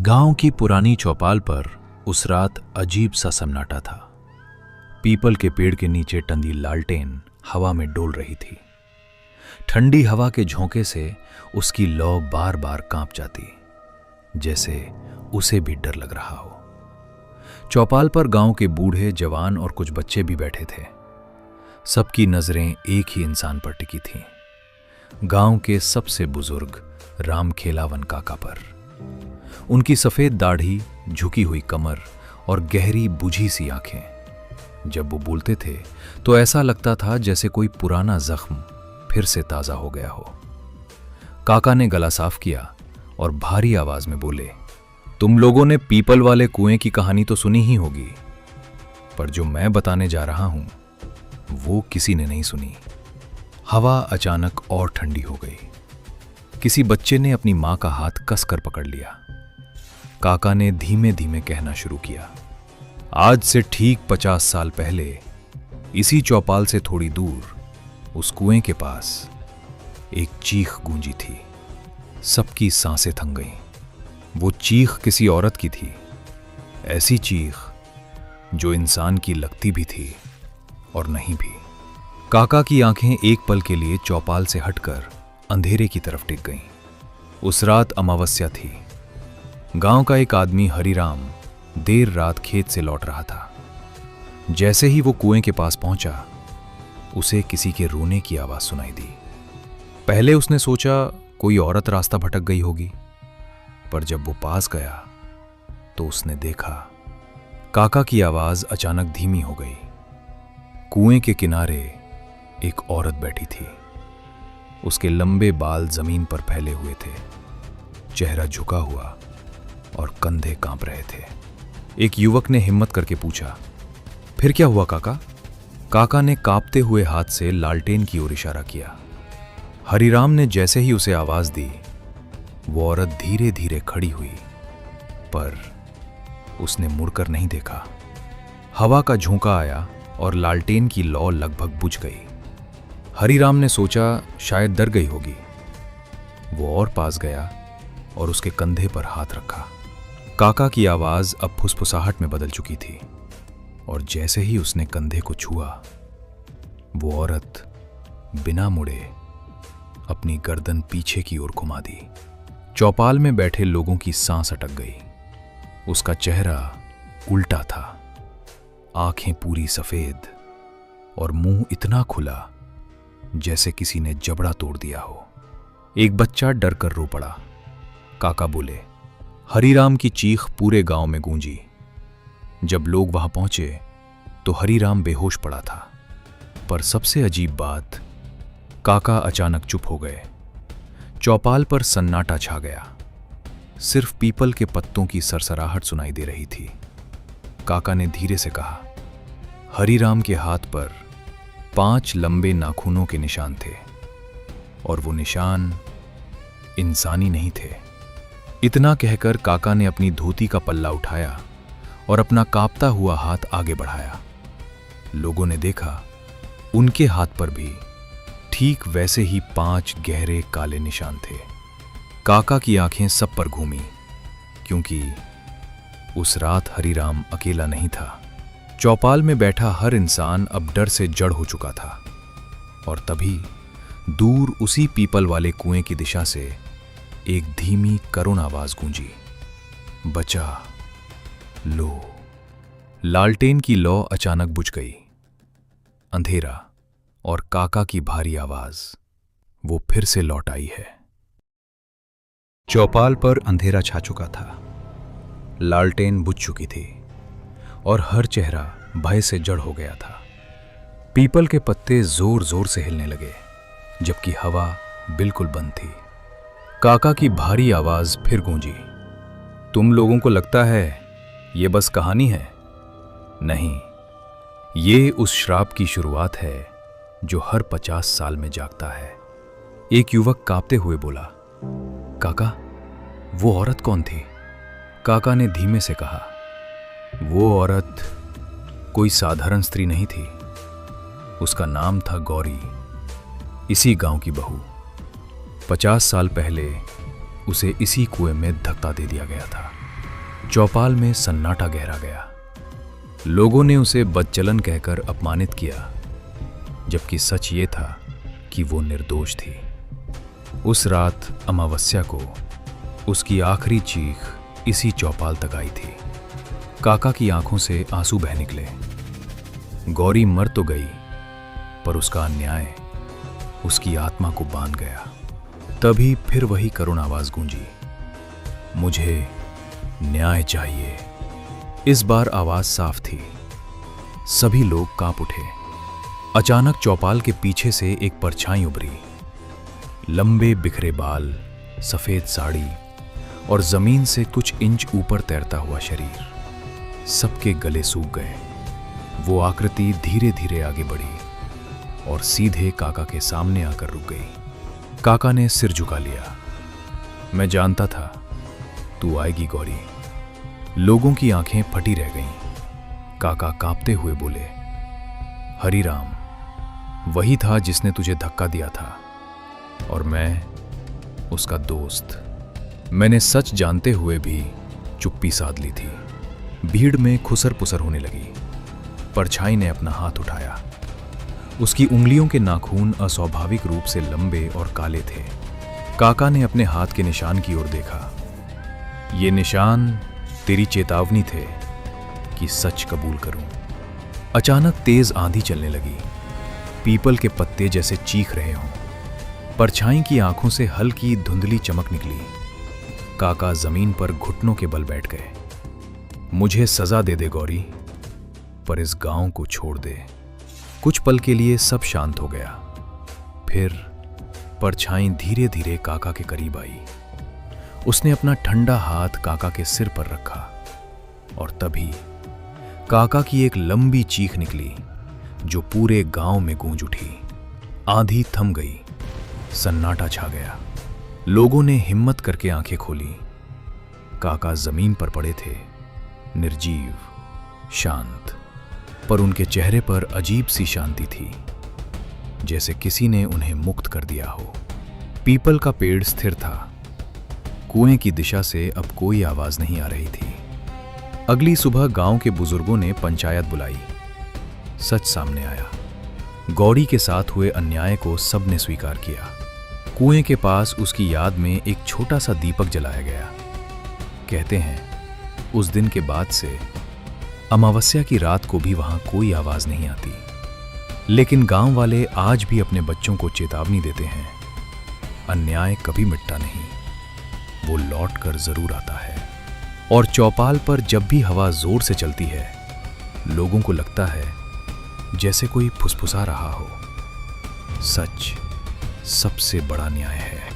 गांव की पुरानी चौपाल पर उस रात अजीब सा सन्नाटा था। पीपल के पेड़ के नीचे टंगी लालटेन हवा में डोल रही थी। ठंडी हवा के झोंके से उसकी लौ बार बार कांप जाती, जैसे उसे भी डर लग रहा हो। चौपाल पर गांव के बूढ़े, जवान और कुछ बच्चे भी बैठे थे। सबकी नजरें एक ही इंसान पर टिकी थीं, गांव के सबसे बुजुर्ग रामखेलावन काका पर। उनकी सफेद दाढ़ी, झुकी हुई कमर और गहरी बुझी सी आंखें। जब वो बोलते थे तो ऐसा लगता था जैसे कोई पुराना जख्म फिर से ताजा हो गया हो। काका ने गला साफ किया और भारी आवाज में बोले, तुम लोगों ने पीपल वाले कुएं की कहानी तो सुनी ही होगी, पर जो मैं बताने जा रहा हूं वो किसी ने नहीं सुनी। हवा अचानक और ठंडी हो गई। किसी बच्चे ने अपनी मां का हाथ कसकर पकड़ लिया। काका ने धीमे धीमे कहना शुरू किया, आज से ठीक 50 साल पहले इसी चौपाल से थोड़ी दूर उस कुएं के पास एक चीख गूंजी थी। सबकी सांसें थम गईं। वो चीख किसी औरत की थी, ऐसी चीख जो इंसान की लगती भी थी और नहीं भी। काका की आंखें एक पल के लिए चौपाल से हटकर अंधेरे की तरफ टिक गईं। उस रात अमावस्या थी। गांव का एक आदमी हरिराम देर रात खेत से लौट रहा था। जैसे ही वो कुएं के पास पहुंचा, उसे किसी के रोने की आवाज सुनाई दी। पहले उसने सोचा कोई औरत रास्ता भटक गई होगी, पर जब वो पास गया तो उसने देखा काका की आवाज अचानक धीमी हो गई। कुएं के किनारे एक औरत बैठी थी। उसके लंबे बाल जमीन पर फैले हुए थे, चेहरा झुका हुआ और कंधे कांप रहे थे। एक युवक ने हिम्मत करके पूछा, फिर क्या हुआ काका? काका ने कांपते हुए हाथ से लालटेन की ओर इशारा किया। हरिराम ने जैसे ही उसे आवाज दी, वो औरत धीरे धीरे खड़ी हुई, पर उसने मुड़कर नहीं देखा। हवा का झोंका आया और लालटेन की लौ लगभग बुझ गई। हरिराम ने सोचा शायद डर गई होगी। वो और पास गया और उसके कंधे पर हाथ रखा। काका की आवाज अब फुसफुसाहट में बदल चुकी थी, और जैसे ही उसने कंधे को छुआ, वो औरत बिना मुड़े अपनी गर्दन पीछे की ओर घुमा दी। चौपाल में बैठे लोगों की सांस अटक गई। उसका चेहरा उल्टा था, आंखें पूरी सफेद और मुंह इतना खुला जैसे किसी ने जबड़ा तोड़ दिया हो। एक बच्चा डर कर रो पड़ा। काका बोले। हरिराम की चीख पूरे गांव में गूंजी। जब लोग वहां पहुंचे तो हरिराम बेहोश पड़ा था, पर सबसे अजीब बात, काका अचानक चुप हो गए। चौपाल पर सन्नाटा छा गया। सिर्फ पीपल के पत्तों की सरसराहट सुनाई दे रही थी। काका ने धीरे से कहा, हरिराम के हाथ पर 5 लंबे नाखूनों के निशान थे, और वो निशान इंसानी नहीं थे। इतना कहकर काका ने अपनी धोती का पल्ला उठाया और अपना कांपता हुआ हाथ आगे बढ़ाया। लोगों ने देखा उनके हाथ पर भी ठीक वैसे ही 5 गहरे काले निशान थे। काका की आंखें सब पर घूमी, क्योंकि उस रात हरिराम अकेला नहीं था। चौपाल में बैठा हर इंसान अब डर से जड़ हो चुका था। और तभी दूर उसी पीपल वाले कुएं की दिशा से एक धीमी करुण आवाज गूंजी, बचा लो। लालटेन की लौ अचानक बुझ गई। अंधेरा और काका की भारी आवाज वो फिर से लौट आई है। चौपाल पर अंधेरा छा चुका था। लालटेन बुझ चुकी थी और हर चेहरा भय से जड़ हो गया था। पीपल के पत्ते जोर जोर से हिलने लगे, जबकि हवा बिल्कुल बंद थी। काका की भारी आवाज फिर गूंजी, तुम लोगों को लगता है ये बस कहानी है? नहीं, ये उस श्राप की शुरुआत है जो हर 50 साल में जागता है। एक युवक कांपते हुए बोला, काका, वो औरत कौन थी? काका ने धीमे से कहा, वो औरत कोई साधारण स्त्री नहीं थी। उसका नाम था गौरी, इसी गांव की बहू। 50 साल पहले उसे इसी कुएं में धक्का दे दिया गया था। चौपाल में सन्नाटा गहरा गया। लोगों ने उसे बदचलन कहकर अपमानित किया, जबकि सच ये था कि वो निर्दोष थी। उस रात अमावस्या को उसकी आखिरी चीख इसी चौपाल तक आई थी। काका की आंखों से आंसू बह निकले। गौरी मर तो गई, पर उसका अन्याय उसकी आत्मा को बांध गया। तभी फिर वही करुण आवाज गूंजी, मुझे न्याय चाहिए। इस बार आवाज साफ थी। सभी लोग कांप उठे। अचानक चौपाल के पीछे से एक परछाई उभरी। लंबे बिखरे बाल, सफेद साड़ी और जमीन से कुछ इंच ऊपर तैरता हुआ शरीर। सबके गले सूख गए। वो आकृति धीरे धीरे आगे बढ़ी और सीधे काका के सामने आकर रुक गई। काका ने सिर झुका लिया। मैं जानता था तू आएगी गौरी। लोगों की आंखें फटी रह गईं। काका कांपते हुए बोले, हरिराम वही था जिसने तुझे धक्का दिया था, और मैं उसका दोस्त। मैंने सच जानते हुए भी चुप्पी साध ली थी। भीड़ में खुसर पुसर होने लगी। परछाई ने अपना हाथ उठाया। उसकी उंगलियों के नाखून अस्वाभाविक रूप से लंबे और काले थे। काका ने अपने हाथ के निशान की ओर देखा। ये निशान तेरी चेतावनी थे कि सच कबूल करूं। अचानक तेज आंधी चलने लगी। पीपल के पत्ते जैसे चीख रहे हों। परछाई की आंखों से हल्की धुंधली चमक निकली। काका जमीन पर घुटनों के बल बैठ गए। मुझे सजा दे दे गौरी, पर इस गांव को छोड़ दे। कुछ पल के लिए सब शांत हो गया। फिर परछाई धीरे धीरे काका के करीब आई। उसने अपना ठंडा हाथ काका के सिर पर रखा, और तभी काका की एक लंबी चीख निकली जो पूरे गांव में गूंज उठी। आंधी थम गई। सन्नाटा छा गया। लोगों ने हिम्मत करके आंखें खोली। काका जमीन पर पड़े थे, निर्जीव, शांत, पर उनके चेहरे पर अजीब सी शांति थी, जैसे किसी ने उन्हें मुक्त कर दिया हो। पीपल का पेड़ स्थिर था। कुएं की दिशा से अब कोई आवाज नहीं आ रही थी। अगली सुबह गांव के बुजुर्गों ने पंचायत बुलाई। सच सामने आया। गौरी के साथ हुए अन्याय को सबने स्वीकार किया। कुएं के पास उसकी याद में एक छोटा सा दीपक जलाया गया। कहते हैं उस दिन के बाद से अमावस्या की रात को भी वहां कोई आवाज नहीं आती। लेकिन गांव वाले आज भी अपने बच्चों को चेतावनी देते हैं, अन्याय कभी मिटता नहीं, वो लौट कर जरूर आता है। और चौपाल पर जब भी हवा जोर से चलती है, लोगों को लगता है जैसे कोई फुसफुसा रहा हो। सच सबसे बड़ा न्याय है।